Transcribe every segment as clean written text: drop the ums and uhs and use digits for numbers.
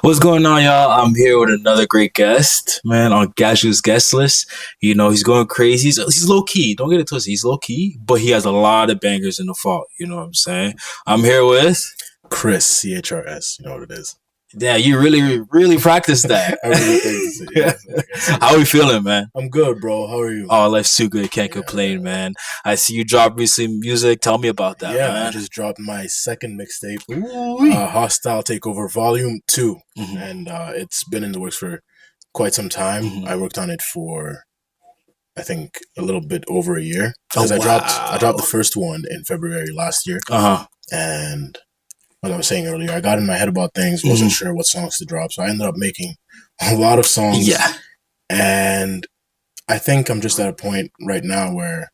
What's going on, y'all? I'm here with another great guest, man, on Gaju's guest list. He's going crazy. He's low key. Don't get it twisted. He's low key, but he has a lot of bangers in the vault. You know what I'm saying? I'm here with Chris, CHRS. You know what it is. Yeah, you really practice that. I really practice it. Yeah. How are you feeling, man? I'm good, bro. How are you? Oh, life's too good. Can't complain, man. I see you drop recent music. Tell me about that, man. I just dropped my second mixtape, Ooh-wee. Hostile Takeover Volume 2. Mhm. And it's been in the works for quite some time. Mhm. I worked on it for, I think, a little bit over a year. Oh, Because wow. I dropped the first one in February last year. Uh-huh. And like I was saying earlier, I got in my head about things, wasn't sure what songs to drop. So I ended up making a lot of songs. Yeah. And I think I'm just at a point right now where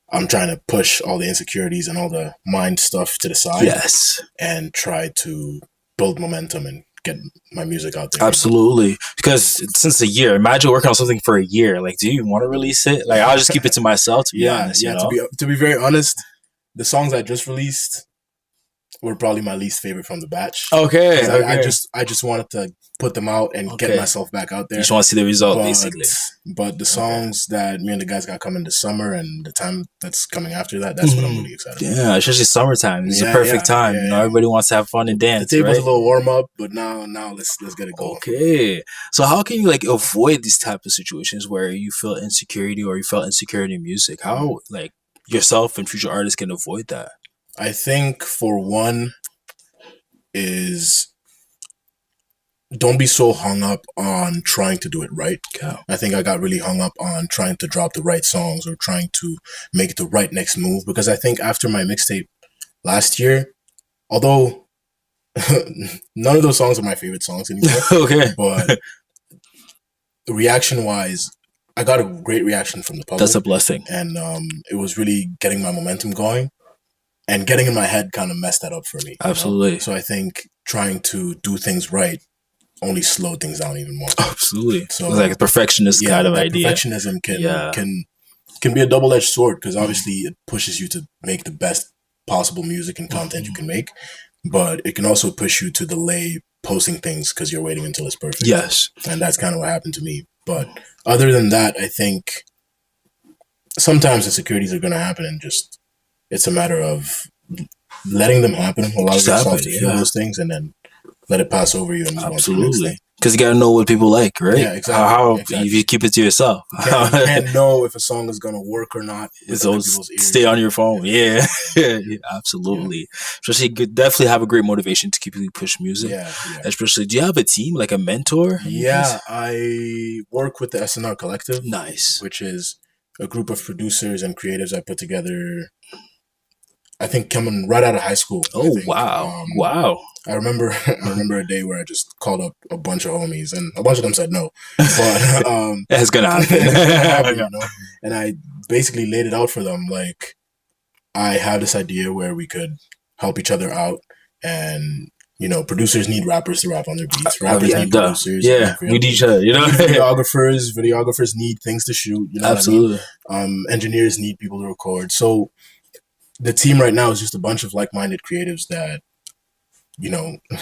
I'm trying to push all the insecurities and all the mind stuff to the side. Yes. And try to build momentum and get my music out there. Absolutely. Because since a year, imagine working on something for a year. Like, do you want to release it? Like, I'll just keep it to myself, to be honest. Yeah, you know? to be very honest, the songs I just released were probably my least favorite from the batch. Okay. I just wanted to put them out and get myself back out there. You just want to see the result, basically. But the songs that me and the guys got coming this summer and the time that's coming after that, that's what I'm really excited about. Yeah, especially summertime. It's a perfect time. You know, everybody wants to have fun and dance. The table's a little warm up, but now let's get it going. Okay. So how can you avoid these type of situations where you feel insecurity or you felt insecurity in music? How yourself and future artists can avoid that? I think for one is don't be so hung up on trying to do it right. Okay. I think I got really hung up on trying to drop the right songs or trying to make the right next move, because I think after my mixtape last year, although none of those songs are my favorite songs anymore, okay, but reaction-wise, I got a great reaction from the public. That's a blessing. And it was really getting my momentum going. And getting in my head kind of messed that up for me. Absolutely. You know? So I think trying to do things right only slowed things down even more. Absolutely. So it's like a perfectionist kind of idea. Perfectionism can be a double-edged sword, because obviously it pushes you to make the best possible music and content you can make, but it can also push you to delay posting things because you're waiting until it's perfect. Yes. And that's kind of what happened to me. But other than that, I think sometimes insecurities are going to happen, and just it's a matter of letting them happen, allow yourself to feel those things, and then let it pass over you and move on to the next thing. Because you gotta know what people like, right? Yeah, exactly. If you keep it to yourself, you can't know if a song is gonna work or not. It's always stay on your phone. Yeah, absolutely. Yeah. Especially, you definitely have a great motivation to keep you push music. Yeah. Especially, do you have a team, like a mentor? Yeah, I work with the SNR Collective. Nice. Which is a group of producers and creatives I put together, I think, coming right out of high school. Oh, wow. Wow. I remember a day where I just called up a bunch of homies, and a bunch of them said no. But it's gonna happen. You know? And I basically laid it out for them. Like, I have this idea where we could help each other out, and producers need rappers to rap on their beats. Rappers need producers. Yeah, we need each other. Videographers need things to shoot. You know Absolutely. What I mean? Engineers need people to record. So the team right now is just a bunch of like-minded creatives that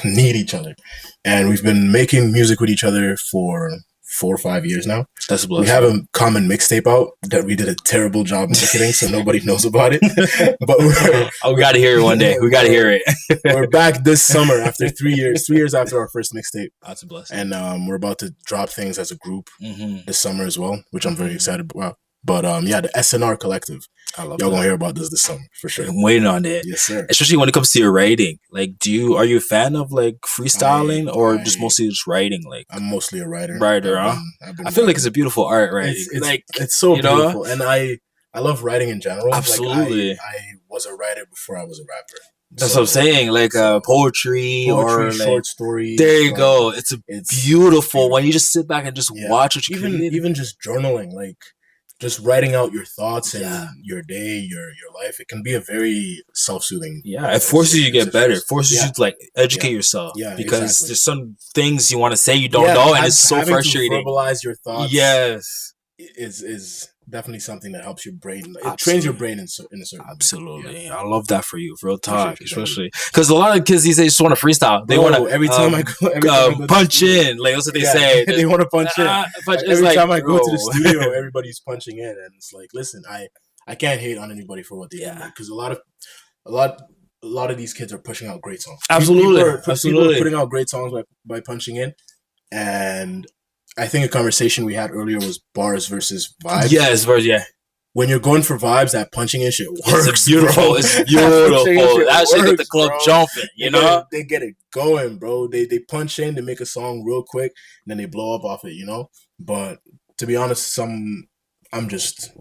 need each other, and we've been making music with each other for 4 or 5 years now. That's a blessing. We have a common mixtape out that we did a terrible job marketing, so nobody knows about it. But we got to hear it one day. We got to hear it. We're back this summer after 3 years. 3 years after our first mixtape. That's a blessing. And we're about to drop things as a group this summer as well, which I'm very excited about. But the SNR Collective. Y'all gonna hear about this summer for sure. I'm waiting on it. Yes, sir. Especially when it comes to your writing. Like, are you a fan of freestyling or just mostly just writing? Like, I'm mostly a writer. Huh? I feel like it's a beautiful art, right? It's so beautiful, and I love writing in general. Absolutely. I was a writer before I was a rapper. That's what I'm saying. Like poetry or short story. There you go. It's beautiful when you just sit back and just watch what you create. Even just journaling, like, just writing out your thoughts and your day, your life. It can be a very self-soothing. Yeah, it forces you to get better. It forces you to educate yourself. Yeah, because there's some things you want to say you don't know, and it's so frustrating. To verbalize your thoughts. Yes, is definitely something that helps your brain. It Absolutely. trains your brain in a certain Absolutely. way. I love that for you. Real talk. You. Especially because a lot of kids these days just want to freestyle. They want to every time I go punch in. Like that's what they say. They want to punch in. Every time I go to the studio, everybody's punching in, and it's like, listen, I can't hate on anybody for what they do, because a lot of these kids are pushing out great songs. Absolutely. People are putting out great songs by punching in, and I think a conversation we had earlier was bars versus vibes. Yes, yeah. When you're going for vibes, that punching in shit works. It's beautiful. Bro. It's beautiful. That shit get the club jumping. You know, they get it going, bro. They punch in, they make a song real quick, and then they blow up off it. You know, but to be honest, I'm just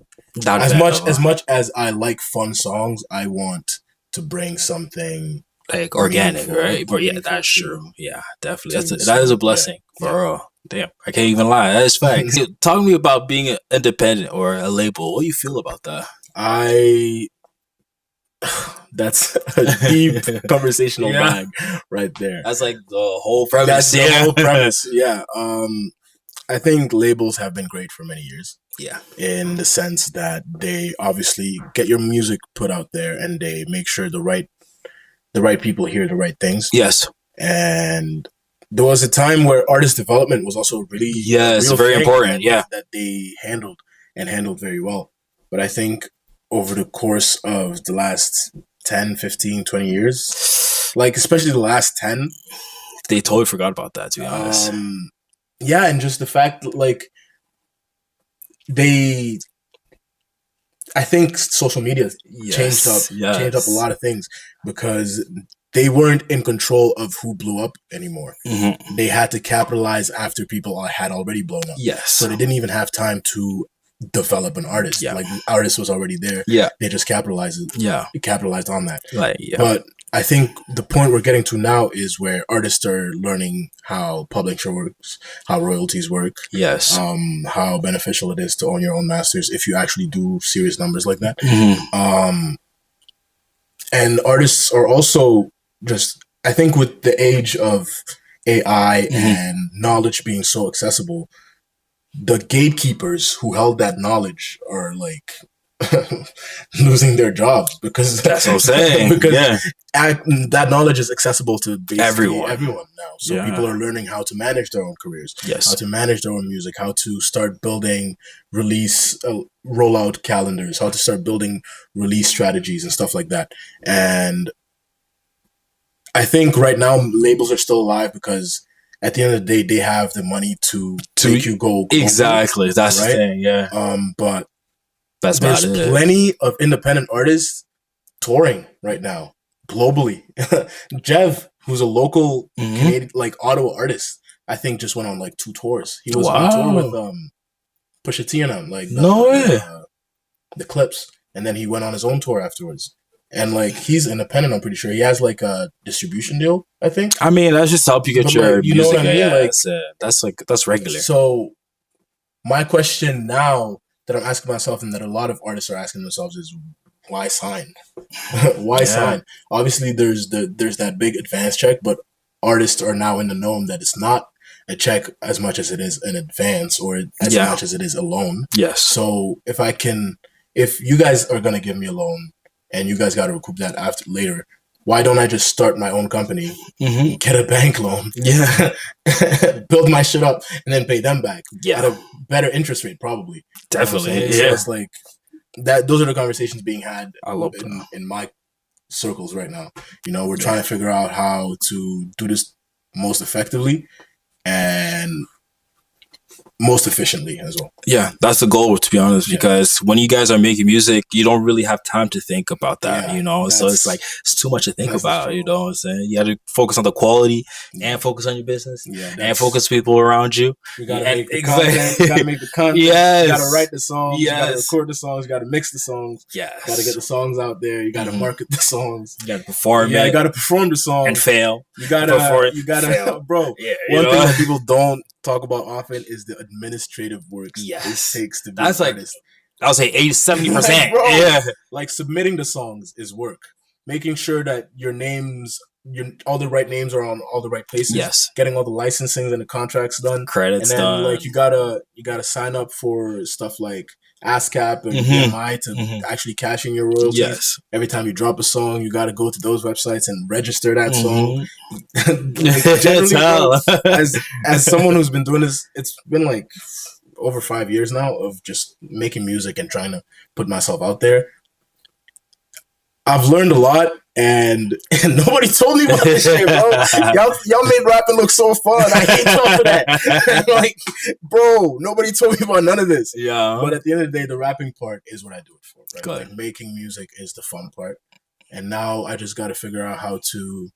as much as I like fun songs, I want to bring something like organic, right? But yeah, that's true. Yeah, definitely. That is a blessing, bro. Damn, I can't even lie. That is fact. Talk to me about being an independent or a label. What do you feel about that? That's a deep conversational bag right there. That's like the whole premise. That's the whole premise. Yeah. I think labels have been great for many years. Yeah. In the sense that they obviously get your music put out there, and they make sure the right people hear the right things. Yes. And there was a time where artist development was also really very important. Yeah, that they handled very well. But I think over the course of the last 10, 15, 20 years, like especially the last 10, they totally forgot about that, to be honest. Yeah, and just the fact that, like, I think social media changed up a lot of things, because they weren't in control of who blew up anymore. Mm-hmm. They had to capitalize after people had already blown up. Yes. So they didn't even have time to develop an artist. Yeah. Like, the artist was already there. Yeah. They just capitalized on that. Like, yeah. But I think the point we're getting to now is where artists are learning how publishing works, how royalties work. Yes. How beneficial it is to own your own masters if you actually do serious numbers like that. Mm-hmm. And artists are also just, I think with the age of AI and knowledge being so accessible, the gatekeepers who held that knowledge are like losing their jobs, because that's what I'm saying. Because that knowledge is accessible to basically everyone now. So people are learning how to manage their own careers, how to manage their own music, how to start building rollout calendars, how to start building release strategies and stuff like that. And I think right now labels are still alive because at the end of the day, they have the money to make you go global, exactly. That's right? The thing. Yeah. But there's plenty of independent artists touring right now globally. Jev, who's a local Canadian, like Ottawa artist, I think just went on like 2 tours. He was on tour with Pusha T and them, like the Clips, and then he went on his own tour afterwards. And like, he's independent, I'm pretty sure. He has like a distribution deal, I think. I mean, that's just to help you get your music. You know what I mean? Yeah, that's regular. So my question now that I'm asking myself, and that a lot of artists are asking themselves, is why sign? Why sign? Obviously, there's that big advance check, but artists are now in the know that it's not a check as much as it is an advance, or as much as it is a loan. Yes. So if you guys are gonna give me a loan, and you guys got to recoup that later, why don't I just start my own company, get a bank loan, build my shit up, and then pay them back at a better interest rate, probably. Definitely. So it's like that. Those are the conversations being had in my circles right now. You know, we're trying to figure out how to do this most effectively and most efficiently as well. Yeah, that's the goal, to be honest, because when you guys are making music, you don't really have time to think about that, you know? So it's like, it's too much to think about, you know what I'm saying? You have to focus on the quality and focus on your business and focus people around you. You gotta make the content, you gotta make the content, you gotta write the songs, you gotta record the songs, you gotta mix the songs, you gotta get the songs out there, you gotta market the songs, you gotta perform you gotta perform the songs and fail. You gotta fail. Bro, one thing that people don't talk about often is the administrative work it takes to be an artist. I would say 70%. Like, yeah. Like, submitting the songs is work. Making sure that your names, all the right names are on all the right places. Yes. Getting all the licensing and the contracts done. Credits and then, done. Like, you gotta sign up for stuff like ASCAP and BMI to actually cash in your royalties. Yes. Every time you drop a song, you got to go to those websites and register that song. Generally, as someone who's been doing this, it's been like over 5 years now of just making music and trying to put myself out there. I've learned a lot, and nobody told me about this shit, bro. Y'all made rapping look so fun. I hate y'all for that. Like, bro, nobody told me about none of this. Yeah. But at the end of the day, the rapping part is what I do it for, right? Good. Like, making music is the fun part. And now I just got to figure out how to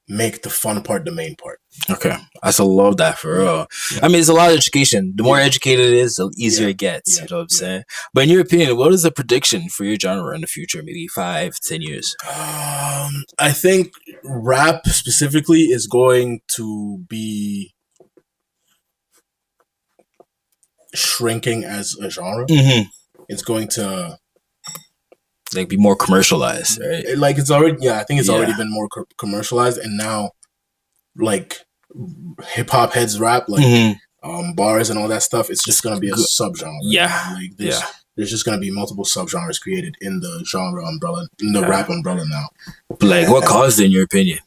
make the fun part the main part. Okay. I still love that for real. Yeah. I mean, it's a lot of education. The more educated it is, the easier it gets. You know what I'm saying? But in your opinion, what is the prediction for your genre in the future? Maybe 5-10 years? I think rap specifically is going to be shrinking as a genre. It's going to like be more commercialized, right? Like it's already, I think it's already been more commercialized, and now like hip hop heads rap, like bars and all that stuff. It's just gonna be a subgenre. Yeah, like there's just gonna be multiple subgenres created in the genre umbrella, in the rap umbrella now. Like, what caused it, in your opinion?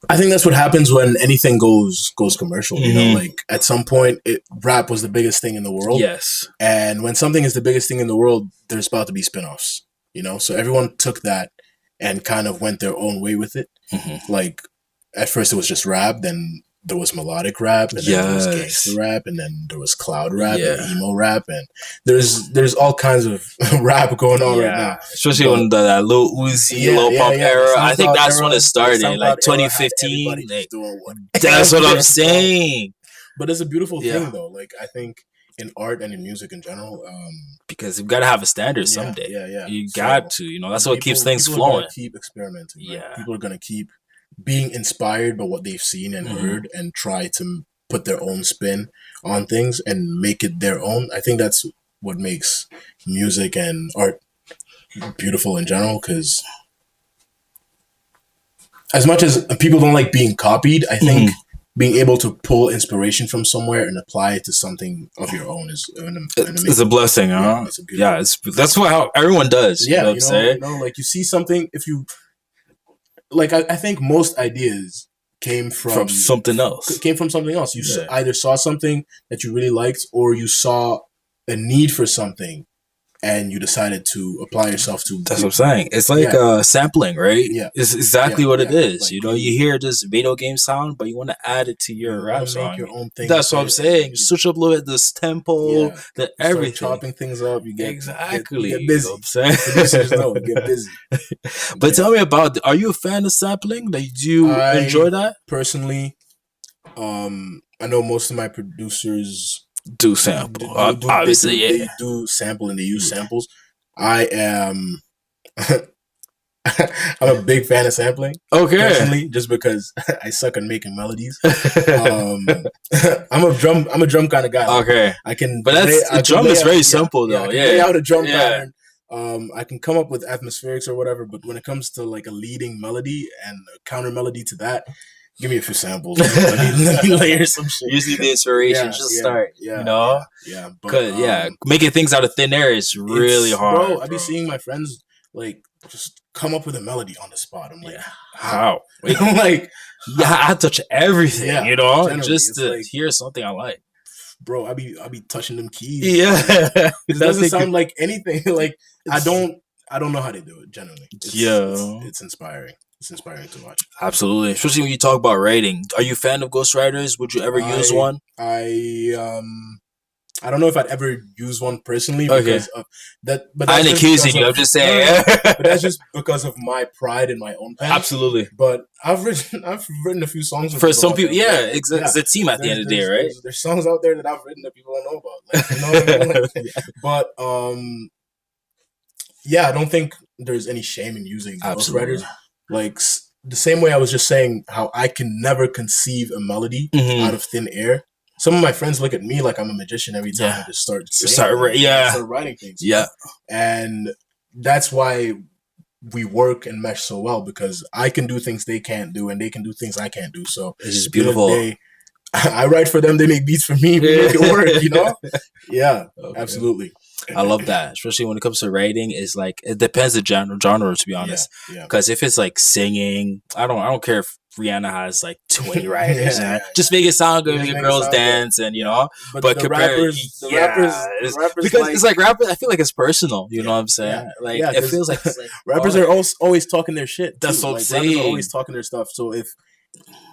I think that's what happens when anything goes commercial. You know, like at some point, rap was the biggest thing in the world. Yes, and when something is the biggest thing in the world, there's about to be spinoffs. You know, so everyone took that and kind of went their own way with it. Like at first, it was just rap, then there was melodic rap, and then there was gangster rap, and then there was cloud rap and emo rap, and there's all kinds of rap going on right now. Especially when that Lil Uzi, Lil Pump era. I think that's when it started, like 2015. Like, that's what I'm saying. But it's a beautiful thing, though. Like I think in art and in music in general, because you've got to have a standard someday. You got to, you know, that's what keeps things flowing. Keep experimenting. Right? People are gonna keep being inspired by what they've seen and heard, and try to put their own spin on things and make it their own. I think that's what makes music and art beautiful in general, because as much as people don't like being copied, I think being able to pull inspiration from somewhere and apply it to something of your own is it's a blessing, huh? That's how everyone does. Yeah, you know what I'm saying? You know, like you see something, if you like, I think most ideas came from something else. Came from something else. You either saw something that you really liked, or you saw a need for something, and you decided to apply yourself to. That's what I'm saying. It's like sampling, right? Yeah, it's exactly what it is. Like, you know, you hear this video game sound, but you want to add it to your rap song. Make your own thing. That's what I'm saying. Switch up a little bit this tempo, the everything. Chopping things up. You get exactly. You get busy. You know what I'm saying? You get busy. But tell me about. Are you a fan of sampling? Do you enjoy that personally? I know most of my producers do sample. Obviously, they do sample and they use samples. I am I'm a big fan of sampling. Okay. Personally, just because I suck at making melodies. I'm a drum kind of guy. Okay. I can, but a drum is very simple though. Lay out a drum pattern. I can come up with atmospherics or whatever, but when it comes to like a leading melody and a counter melody to that, give me a few samples. Let me layer some shit. Usually the inspiration just start. You know? But, making things out of thin air is really hard. Bro, I be seeing my friends like just come up with a melody on the spot. I'm like, how? I'm like, I touch everything, you know, just to like, hear something I like. Bro, I be touching them keys. Yeah. It doesn't sound like anything. Like I don't know how they do it generally. It's inspiring. It's inspiring to watch. Absolutely. Especially when you talk about writing. Are you a fan of ghostwriters? Would you ever use one? I don't know if I'd ever use one personally because of that. But I ain't accusing you. I'm just saying. But that's just because of my pride in my own pen. Absolutely. But I've written a few songs for some people. It's a team at the end of the day, right? There's songs out there that I've written that people don't know about. Like, you know what I mean? But I don't think there's any shame in using ghostwriters. Like the same way I was just saying how I can never conceive a melody out of thin air. Some of my friends look at me like I'm a magician every time I just start writing things. Yeah. And that's why we work and mesh so well, because I can do things they can't do and they can do things I can't do. So it's just beautiful. I write for them. They make beats for me. We make it work. You know? Yeah, Okay. absolutely. I love that, especially when it comes to writing. Is like it depends the genre to be honest. Yeah. Because if it's like singing, I don't care if Rihanna has like 20 writers and just make it sound good, make your girls dance, and you know. But the rappers, because it's like rappers. I feel like it's personal. You know what I'm saying? Like it feels like rappers are always talking their shit. That's what I'm saying. Rappers are always talking their stuff. So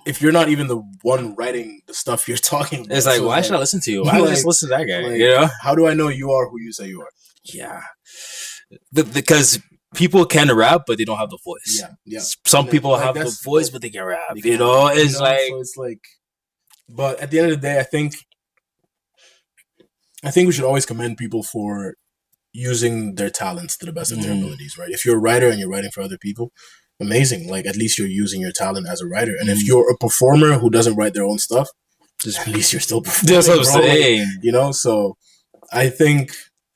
if you're not even the one writing the stuff you're talking about, it's like, why should I listen to you? Why don't I just listen to that guy? You know? How do I know you are who you say you are? Yeah. Because people can rap, but they don't have the voice. Yeah. Some people have the voice, but they can rap. You know? It's like... So it's like... But at the end of the day, I think we should always commend people for using their talents to the best of their abilities, right? If you're a writer and you're writing for other people, amazing. Like, at least you're using your talent as a writer. And if you're a performer who doesn't write their own stuff, at least you're still performing. That's what I'm saying. Like, you know, so I think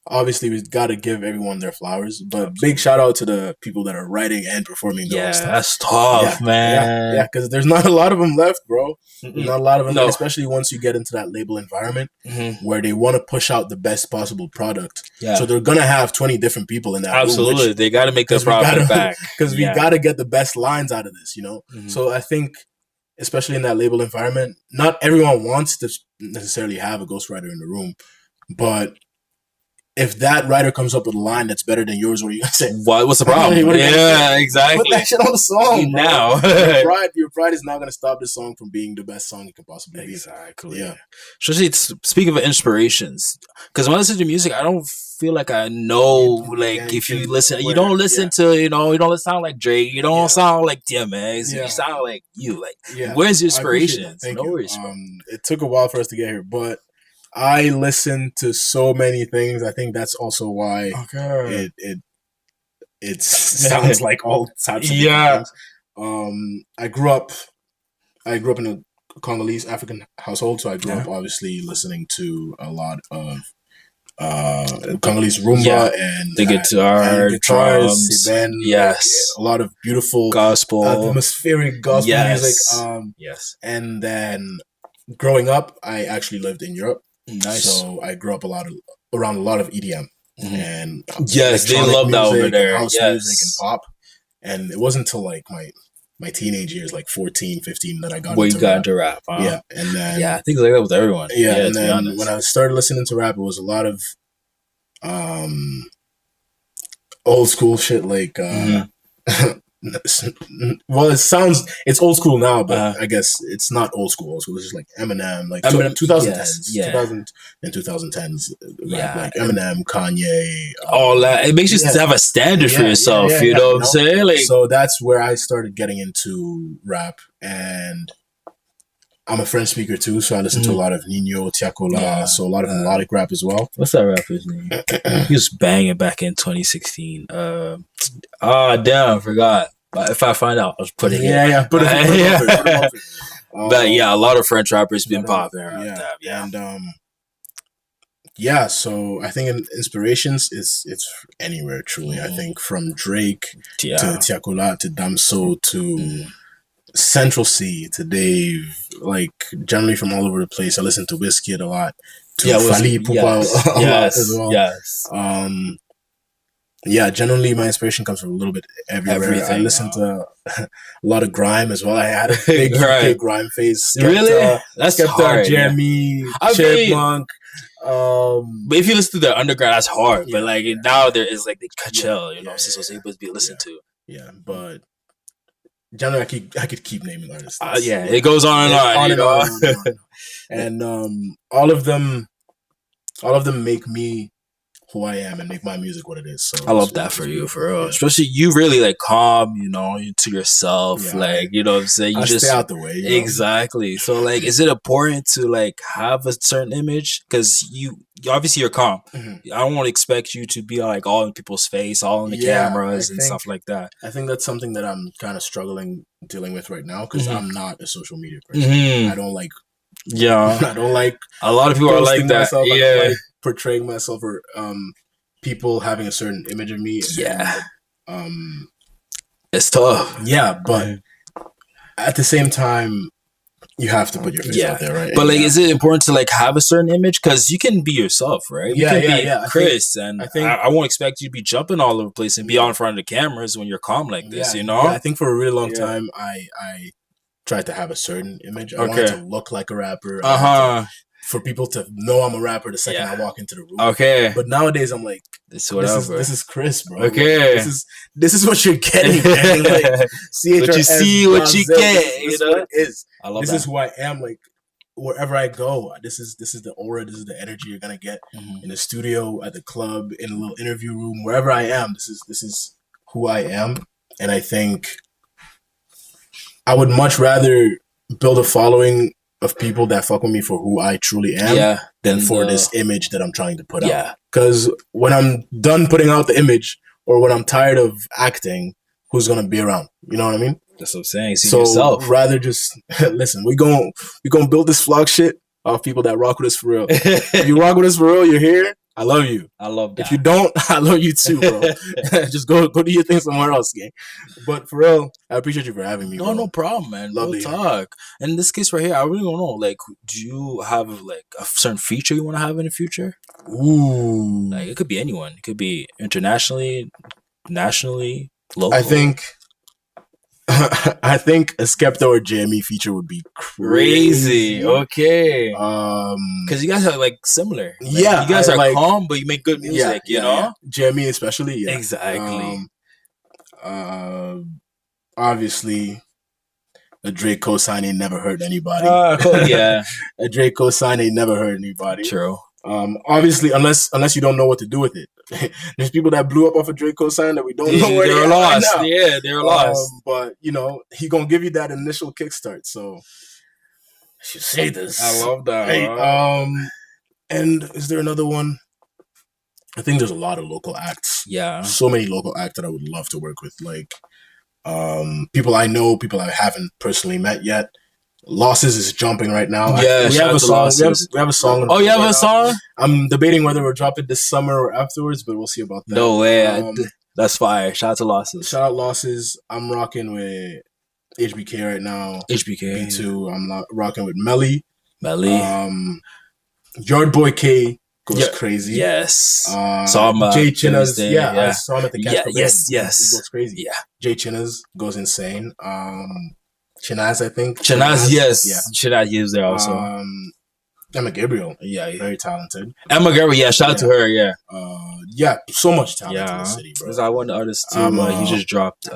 obviously we've got to give everyone their flowers, but big shout out to the people that are writing and performing their own stuff. That's tough, man. Yeah, because there's not a lot of them left, bro. There's not a lot of them, especially once you get into that label environment where they want to push out the best possible product. Yeah. So they're going to have 20 different people in that Absolutely. room, they got to make their profit back. Because we got to get the best lines out of this, you know? So I think, especially in that label environment, not everyone wants to necessarily have a ghostwriter in the room, but if that writer comes up with a line that's better than yours, what are you gonna say? What's the problem? Exactly. Put that shit on the song now. Your pride is not gonna stop this song from being the best song it can possibly be. Exactly. Yeah. Especially speaking of inspirations, because when I listen to music, I don't feel like I know. If you listen, you don't listen to you don't sound like Drake. You don't sound like DMX. You sound like you. Where's your inspirations? No worries. It took a while for us to get here, but I listen to so many things. I think that's also why it sounds like all types of things. I grew up in a Congolese African household, so I grew up obviously listening to a lot of Congolese rumba and the guitar, drums, a lot of beautiful gospel, atmospheric gospel music. And then growing up, I actually lived in Europe. Nice. So I grew up around a lot of EDM and they love that over there. House music and pop. And it wasn't until like my teenage years, like 14, 15, that I got into rap. Huh? Yeah, and then I think like that with everyone. Yeah, and then when I started listening to rap, it was a lot of old school shit like. Well, it's old school now, but I guess it's not old school. It's just like Eminem, like 2010s, 2010s, like Eminem, Kanye, all that. It makes you have a standard for yourself. You know what I'm saying? Like, so that's where I started getting into rap, and I'm a French speaker too, so I listen to a lot of Nino, Tiakola, so a lot of melodic rap as well. What's that rapper's name? He was banging back in 2016. Damn, I forgot. But if I find out, I'll put it in. Put it But a lot of French rappers been popping around that. And so I think inspirations it's anywhere truly. I think from Drake to Tiakola to Damso to Central C to Dave, like generally from all over the place. I listen to Wizkid a lot, to Fally Ipupa a lot as well. Generally my inspiration comes from a little bit everywhere. I listen to a lot of grime as well. I had a big grime phase. Skepta, that's hard. Jamie, Chipmunk. But if you listen to the underground, that's hard. But like now there is like the Kachel, since I was able to be listened to. Yeah, but generally I could keep naming artists. It goes on and on. And all of them make me who I am and make my music what it is. So I love that for you, for real. Especially you really like calm, to yourself. Like, you know what I'm saying? You just stay out the way. Exactly. So like, is it important to like have a certain image? Because obviously you're calm. I don't want to expect you to be like all in people's face, all in the cameras and stuff like that. I think that's something that I'm kind of dealing with right now because I'm not a social media person. I don't like. I don't like. A lot of people are like that. Myself. I like portraying myself or people having a certain image of me. It's tough. Yeah, but at the same time, you have to put your face out there, right? But like, is it important to like have a certain image? Because you can be yourself, right? You can be Chris, I think I won't expect you to be jumping all over the place and be on front of the cameras when you're calm like this. You know? Yeah, I think for a really long time, I tried to have a certain image. I wanted to look like a rapper. For people to know I'm a rapper the second I walk into the room. Okay. But nowadays I'm like, this is Chris, bro. Okay. Like, this is what you're getting, man. Like, what you see, what you get. This is what it is. I love this is who I am. Like, wherever I go, this is the aura, this is the energy you're gonna get in the studio, at the club, in a little interview room, wherever I am. This is who I am, and I think I would much rather build a following of people that fuck with me for who I truly am than for this image that I'm trying to put out. Because when I'm done putting out the image, or when I'm tired of acting, who's gonna be around? You know what I mean? That's what I'm saying. See yourself. Rather just listen. We gonna build this vlog shit off people that rock with us for real. If you rock with us for real, you're here. I love you. I love that. If you don't, I love you too, bro. Just go do your thing somewhere else, gang. But for real, I appreciate you for having me. No problem, man. Lovely talk. In this case right here, I really don't know. Like, do you have like a certain feature you want to have in the future? Ooh, like it could be anyone. It could be internationally, nationally, local. I think a Skepta or JME feature would be crazy. Okay. Because you guys are like similar. Like, you guys are like, calm, but you make good music. You know, JME especially. Yeah, exactly. Obviously, a Drake cosign ain't never hurt anybody. A Drake cosign ain't never hurt anybody. True. Obviously, unless you don't know what to do with it. There's people that blew up off a Drake cosign that we don't know where they're lost. Right now. Yeah, they're lost. But you know, he gonna give you that initial kickstart. So I should say this. I love that. Hey, and is there another one? I think there's a lot of local acts. Yeah, so many local acts that I would love to work with. Like people I know, people I haven't personally met yet. Losses is jumping right now. Yeah, we have a song. We have a song. Oh, you have a song? I'm debating whether we'll drop it this summer or afterwards, but we'll see about that. No way. That's fire. Shout out to Losses. Shout out Losses. I'm rocking with HBK right now. HBK. B2. I'm rocking with Melly. Yard Boy K goes crazy. Yes. Saw him Jay Chinna's. I saw him at the Catch. Yes. He goes crazy. Yeah. Jay Chinna's goes insane. Chinaz, I think. Chinaz, yes. Yeah. Chinaz is there also. Emma Gabriel. Yeah, very talented. Emma Gabriel, shout out to her, so much talent in the city, bro. There's one artist too. He just dropped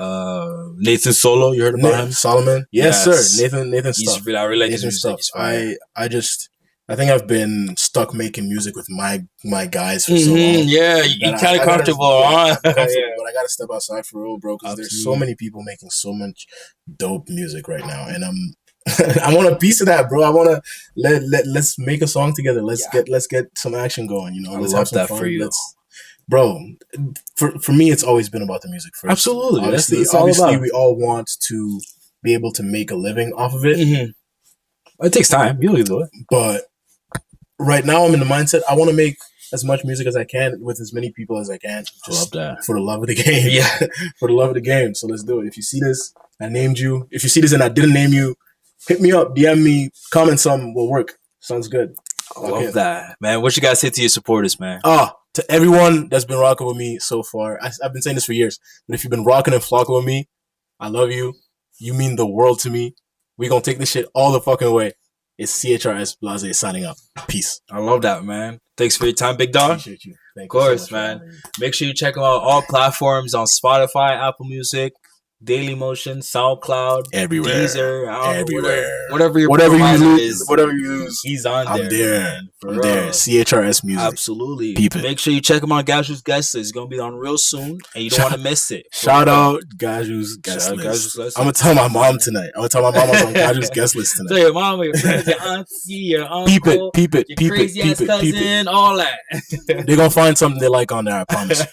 Nathan Solo. You heard about him? Solomon? Yes, sir. Nathan stuff. I really like his music. I think I've been stuck making music with my guys for so long. Yeah, you're kind of comfortable, but I gotta step outside for real, bro. Because there's so many people making so much dope music right now, and I want a piece of that, bro. I want to let's make a song together. Let's get some action going. You know, let's have some fun. For you, bro. For me, it's always been about the music first. Absolutely, obviously, we all want to be able to make a living off of it. It takes time. You'll do it, but right now I'm in the mindset I want to make as much music as I can with as many people as I can. Love that. For the love of the game. Yeah. For the love of the game. So let's do it. If you see this, I named you. If you see this and I didn't name you, hit me up, DM me, comment something, will work. Sounds good. I love that. Man, what you guys say to your supporters, man? To everyone that's been rocking with me so far. I've been saying this for years, but if you've been rocking and flocking with me, I love you. You mean the world to me. We gonna take this shit all the fucking way. It's CHRS Blase signing up. Peace. I love that, man. Thanks for your time, big dog. Appreciate you. Of course, man. Make sure you check them out on all platforms on Spotify, Apple Music, Daily Motion, SoundCloud, everywhere, Deezer, everywhere. whatever you use, he's on there. I'm there. I'm there. CHRS Music. Absolutely. Make sure you check him on Gaju's Guest List. It's gonna be on real soon, and you don't want to miss it. Shout out Gaju's Guest List. I'm gonna tell my mom tonight. I'm gonna tell my mom I was on Gaju's Guest List tonight. Tell your mom, your friends, your auntie, your uncle, peep it, your crazy ass cousin, all that. They're gonna find something they like on there. I promise.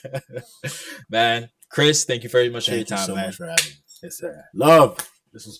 Man. Chris, thank you very much for your time, man. Thank you so much for having me. Yes, sir. Love. This is